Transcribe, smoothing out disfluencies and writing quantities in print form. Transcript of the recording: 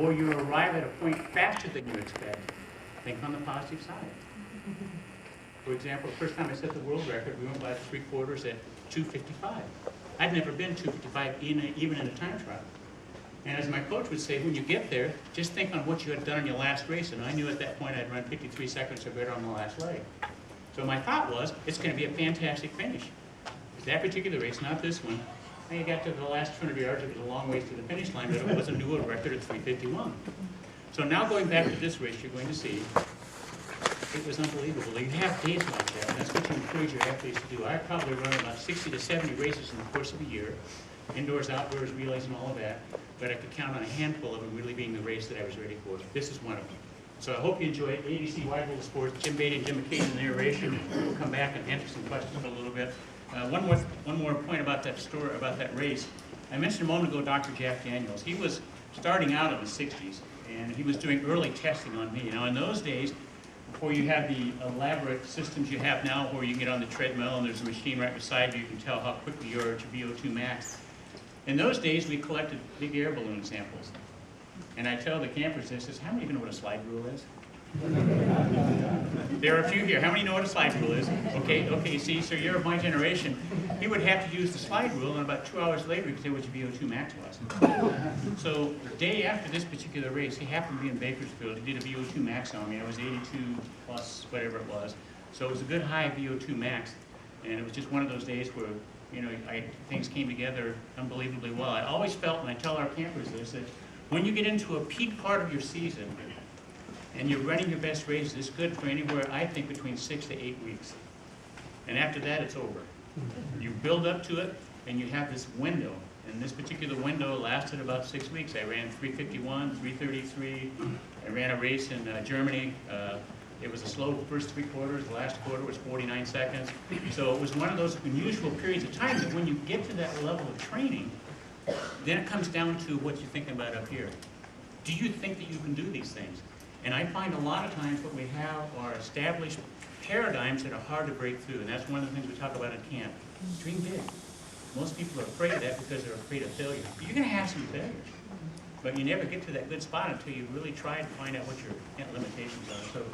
or you arrive at a point faster than you expect, think on the positive side. For example, the first time I set the world record, we went by the 3/4 at 2:55. I'd never been 2:55 even in a time trial. And as my coach would say, when you get there, just think on what you had done in your last race. And I knew at that point I'd run 53 seconds or better on the last leg. So my thought was, it's going to be a fantastic finish. That particular race, not this one, when you got to the last 200 yards, it was a long ways to the finish line, but it was a new world record of 3:51. So now going back to this race, you're going to see, it was unbelievable. You have days like that, and that's what you encourage your athletes to do. I probably run about 60 to 70 races in the course of a year, indoors, outdoors, relays, and all of that, but I could count on a handful of them really being the race that I was ready for. This is one of them. So I hope you enjoy it. ADC Wide World of Sports, Jim Beatty and Jim McKay in the narration. We'll come back and answer some questions in a little bit. One more point about that story, about that race. I mentioned a moment ago Dr. Jack Daniels. He was starting out in the 60s, and he was doing early testing on me. Now in those days, before you had the elaborate systems you have now where you get on the treadmill and there's a machine right beside you, you can tell how quickly you're at your VO2 max. In those days, we collected big air balloon samples. And I tell the campers this, is how many of you know what a slide rule is? There are a few here. How many know what a slide rule is? Okay, see, so you're of my generation. He would have to use the slide rule, and about 2 hours later, he could say what your VO2 max was. So the day after this particular race, he happened to be in Bakersfield. He did a VO2 max on me. It was 82 plus whatever it was. So it was a good high VO2 max, and it was just one of those days where, you know, things came together unbelievably well. I always felt, and I tell our campers this, that when you get into a peak part of your season, and you're running your best races, it's good for anywhere, I think, between 6 to 8 weeks. And after that, it's over. You build up to it, and you have this window. And this particular window lasted about 6 weeks. I ran 3:51, 3:33. I ran a race in Germany. It was a slow first 3 quarters. The last quarter was 49 seconds. So it was one of those unusual periods of time that when you get to that level of training, then it comes down to what you're thinking about up here. Do you think that you can do these things? And I find a lot of times what we have are established paradigms that are hard to break through, and that's one of the things we talk about at camp. Dream big. Most people are afraid of that because they're afraid of failure. You're going to have some failures, but you never get to that good spot until you really try to find out what your limitations are. So